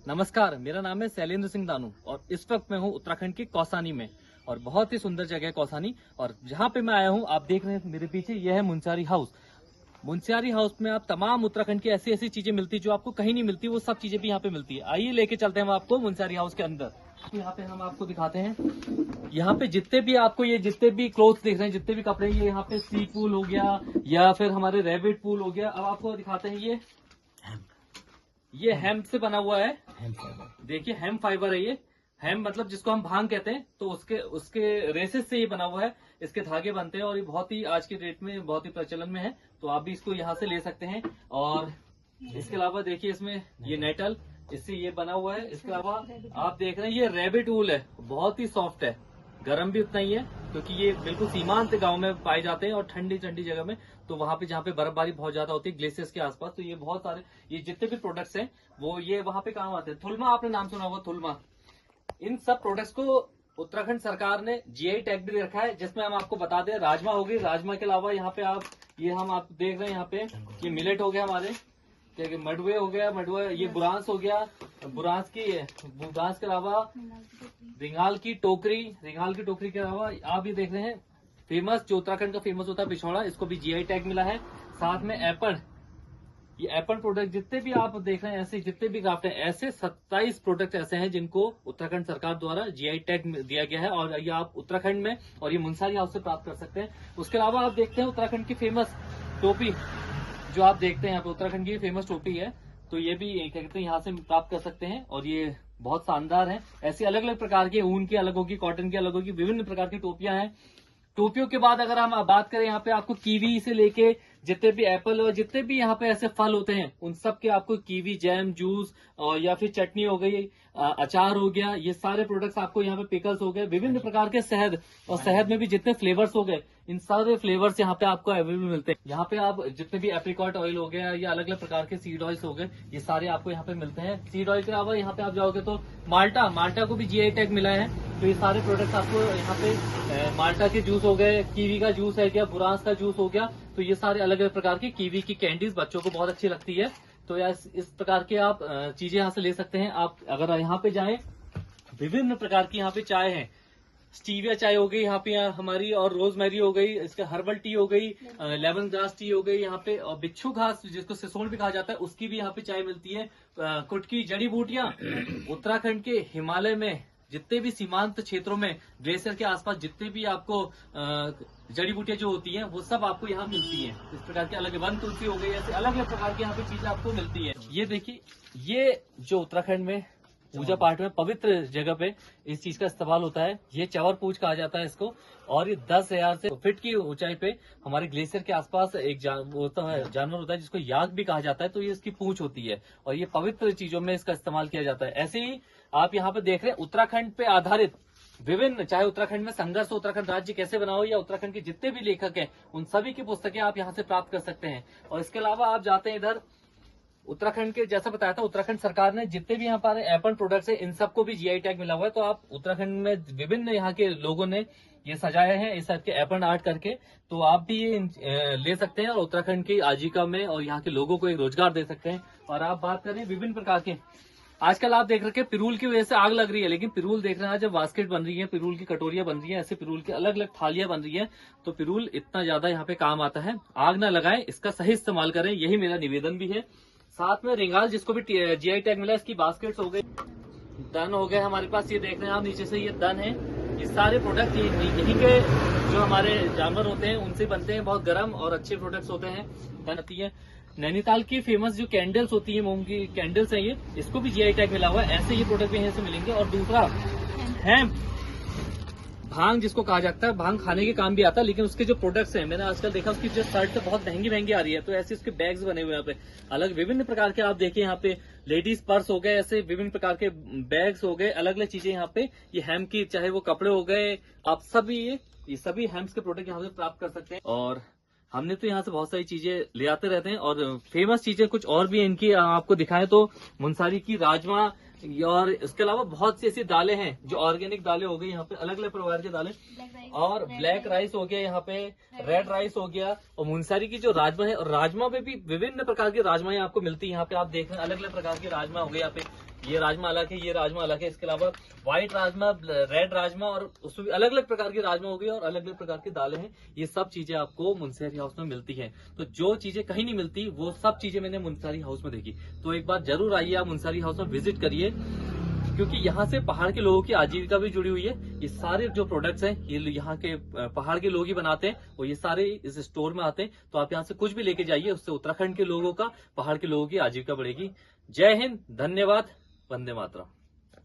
नमस्कार, मेरा नाम है शैलेंद्र सिंह दानू और इस वक्त मैं हूँ उत्तराखंड के कौसानी में। और बहुत ही सुंदर जगह है कौसानी। और जहाँ पे मैं आया हूँ, आप देख रहे हैं मेरे पीछे, यह है मुंशियारी हाउस। मुंशियारी हाउस में आप तमाम उत्तराखंड की ऐसी ऐसी चीजें मिलती जो आपको कहीं नहीं मिलती, वो सब चीजें भी यहाँ पे मिलती है। आइए लेके चलते हैं हम आपको मुंशियारी हाउस के अंदर। तो यहाँ पे हम आपको दिखाते हैं, यहाँ पे जितने भी आपको ये जितने भी क्लोथ्स देख रहे हैं, जितने भी कपड़े, ये यहाँ पे सी पूल हो गया या फिर हमारे रैबिट पूल हो गया। अब आपको दिखाते हैं, ये हेम्प से बना हुआ है। देखिए हेम्प फाइबर है ये। हेम्प मतलब जिसको हम भांग कहते हैं, तो उसके रेसेस से ये बना हुआ है। इसके धागे बनते हैं और ये बहुत ही आज के डेट में बहुत ही प्रचलन में है। तो आप भी इसको यहाँ से ले सकते हैं। और इसके अलावा देखिए इसमें ये नेटल, इससे ये बना हुआ है। इसके अलावा आप देख रहे हैं ये रैबिट वूल है, बहुत ही सॉफ्ट है, गर्म भी उतना ही है, क्योंकि ये बिल्कुल सीमांत गांव में पाए जाते हैं और ठंडी ठंडी जगह में। तो वहां पे जहाँ पे बर्फबारी बहुत ज्यादा होती है ग्लेशियर्स के आसपास, तो ये बहुत सारे ये जितने भी प्रोडक्ट्स हैं वो ये वहां पे काम आते हैं। थुलमा, आपने नाम सुना होगा, थुलमा। इन सब प्रोडक्ट्स को उत्तराखंड सरकार ने जीआई टैग भी रखा है, जिसमें हम आपको बता दें राजमा होगी। राजमा के अलावा यहाँ पे आप देख रहे हैं, यहाँ पे ये मिलेट हो गया, हमारे क्या मडवे हो गया, मडवा, ये बुरांस हो गया, बुरांस के अलावा रिंगाल की टोकरी के अलावा आप ये देख रहे हैं फेमस, जो उत्तराखंड का फेमस होता है पिछौड़ा, इसको भी जीआई टैग मिला है। साथ में एप्पल, ये एप्पल प्रोडक्ट जितने भी आप देख रहे हैं, ऐसे जितने भी क्राफ्ट हैं, ऐसे 27 प्रोडक्ट ऐसे हैं जिनको उत्तराखंड सरकार द्वारा जीआई टैग दिया गया है। और ये आप उत्तराखंड में और ये मुंशियारी हाउस से प्राप्त कर सकते हैं। उसके अलावा आप देखते हैं उत्तराखंड की फेमस टोपी, जो आप देखते हैं यहाँ पे उत्तराखंड की फेमस टोपी है, तो ये भी क्या कहते हैं यहाँ से प्राप्त कर सकते हैं। और ये बहुत शानदार है। ऐसी अलग अलग प्रकार के, ऊन की अलग होगी, कॉटन की अलग होगी, विभिन्न प्रकार की टोपियां हैं। टोपियों के बाद अगर हम बात करें, यहाँ पे आपको कीवी से लेके जितने भी एप्पल और जितने भी यहाँ पे ऐसे फल होते हैं, उन सब के आपको कीवी जैम, जूस और या फिर चटनी हो गई, अचार हो गया, ये सारे प्रोडक्ट्स आपको यहाँ पे पिकल्स हो गए, विभिन्न प्रकार के शहद, और शहद में भी जितने फ्लेवर्स हो गए, इन सारे फ्लेवर्स यहाँ पे आपको अवेलेबल मिलते हैं। यहाँ पे आप जितने भी एप्रिकॉट ऑयल हो गया या अलग अलग प्रकार के सीड ऑयल्स हो गए, ये सारे आपको यहाँ पे मिलते हैं। सीड ऑयल के अलावा यहाँ पे आप जाओगे तो माल्टा को भी जीआई टैग मिला है। तो ये सारे प्रोडक्ट्स आपको यहाँ पे माल्टा के जूस हो गए, कीवी का जूस है क्या, बुरांस का जूस हो गया, तो ये सारे अलग अलग प्रकार की कीवी की कैंडीज बच्चों को बहुत अच्छी लगती है। तो इस प्रकार के आप चीजें यहाँ से ले सकते हैं। आप अगर यहाँ पे जाएं, विभिन्न प्रकार की यहाँ पे चाय है, स्टीविया चाय हो गई यहाँ पे हमारी, और रोजमेरी हो गई, इसका हर्बल टी हो गई, लेमन ग्रास टी हो गई यहाँ पे, और बिच्छू घास जिसको सिसोल भी कहा जाता है, उसकी भी यहाँ पे चाय मिलती है। कुटकी, जड़ी बूटियां, उत्तराखंड के हिमालय में जितने भी सीमांत क्षेत्रों में ग्लेशियर के आसपास जितने भी आपको जड़ी बूटियां जो होती हैं, वो सब आपको यहाँ मिलती हैं। इस प्रकार के अलग वन तुलसी हो गई, ऐसे अलग अलग प्रकार की यहाँ पे चीजें आपको मिलती है। ये देखिए, ये जो उत्तराखंड में पूजा पाठ में पवित्र जगह पे इस चीज का इस्तेमाल होता है, ये चवर पूछ कहा जाता है इसको। और ये 10,000 से फीट की ऊंचाई पे हमारे ग्लेशियर के आसपास एक जानवर होता है जिसको याक भी कहा जाता है, तो ये इसकी पूंछ होती है और ये पवित्र चीजों में इसका इस्तेमाल किया जाता है। ऐसे ही आप यहाँ पे देख रहे हैं उत्तराखंड पे आधारित विभिन्न, चाहे उत्तराखंड में संघर्ष हो, उत्तराखंड राज्य कैसे बना हो, या उत्तराखंड के जितने भी लेखक हैं, उन सभी की पुस्तकें आप यहाँ से प्राप्त कर सकते हैं। और इसके अलावा आप जाते हैं इधर उत्तराखंड के, जैसा बताया था, उत्तराखंड सरकार ने जितने भी यहाँ पर एप्पल प्रोडक्ट्स है, इन सबको भी जीआई टैग मिला हुआ है। तो आप उत्तराखंड में विभिन्न यहाँ के लोगों ने ये सजाए हैं इस सबके एप्पल आर्ट करके, तो आप भी ये ले सकते हैं और उत्तराखंड की आजीविका में और यहाँ के लोगों को एक रोजगार दे सकते हैं। और आप बात करें विभिन्न प्रकार के, आजकल आप देख रहे हैं पिरूल की वजह से आग लग रही है, लेकिन पिरूल देख रहे हैं जब बास्केट बन रही है, पिरूल की कटोरियां बन रही है, ऐसे पिरूल की अलग अलग थालियां बन रही है, तो पिरूल इतना ज्यादा यहाँ पे काम आता है। आग ना लगाएं, इसका सही इस्तेमाल करें, यही मेरा निवेदन भी है। साथ में रिंगाल, जिसको भी जीआई टैग मिला, इसकी बास्केट्स हो गई, दन हो गए हमारे पास, ये देख रहे हैं आप नीचे से, ये दन है। ये सारे प्रोडक्ट यहीं के जो हमारे जानवर होते हैं उनसे बनते हैं, बहुत गर्म और अच्छे प्रोडक्ट्स होते हैं, दन आती है। नैनीताल की फेमस जो कैंडल्स होती है, मोम की कैंडल्स है ये, इसको भी जीआई टैग मिला हुआ है। ऐसे ये प्रोडक्ट भी यहाँ से मिलेंगे। और दूसरा हेम्प, भांग जिसको कहा जाता है, भांग खाने के काम भी आता है, लेकिन उसके जो प्रोडक्ट्स हैं, मैंने आजकल देखा उसकी जो शर्ट है बहुत महंगी आ रही है, तो ऐसे उसके बैग्स बने हुए यहाँ पे अलग विभिन्न प्रकार के। आप देखिए यहाँ पे लेडीज पर्स हो गए, ऐसे विभिन्न प्रकार के बैग्स हो गए, अलग अलग चीजें यहाँ पे, ये हेम्प की, चाहे वो कपड़े हो गए, आप सभी ये सभी हेम्प के प्रोडक्ट यहाँ से प्राप्त कर सकते हैं। और हमने तो यहाँ से बहुत सारी चीजें ले आते रहते हैं, और फेमस चीजें कुछ और भी इनकी आपको दिखाएं तो मुंसारी की राजमा, और इसके अलावा बहुत सी ऐसी दालें हैं जो ऑर्गेनिक दालें हो गई यहाँ पे, अलग अलग प्रकार की दालें, और ब्लैक राइस हो गया यहाँ पे, रेड राइस हो गया, और मुंसारी की जो राजमा है, और राजमा में भी विभिन्न प्रकार की राजमाएं आपको मिलती है यहाँ पे। आप देख रहे हैं अलग अलग प्रकार की राजमा हो गई यहाँ पे, ये राजमा अलग है, ये राजमा अलग है। इसके अलावा व्हाइट राजमा, रेड राजमा और उसमें अलग अलग प्रकार की राजमा हो गई और अलग अलग प्रकार की दालें हैं। ये सब चीजें आपको मुंशियारी हाउस में मिलती हैं। तो जो चीजें कहीं नहीं मिलती वो सब चीजें मैंने मुंशियारी हाउस में देखी। तो एक बार जरूर आइए आप मुंशियारी हाउस में विजिट करिए, क्योंकि यहाँ से पहाड़ के लोगों की आजीविका भी जुड़ी हुई है। ये सारे जो प्रोडक्ट्स हैं ये यहाँ के पहाड़ के लोग ही बनाते हैं और ये सारे इस स्टोर में आते हैं। तो आप यहाँ से कुछ भी लेके जाइए, उससे उत्तराखंड के लोगों का, पहाड़ के लोगों की आजीविका बढ़ेगी। जय हिंद, धन्यवाद, वंदे मातरम।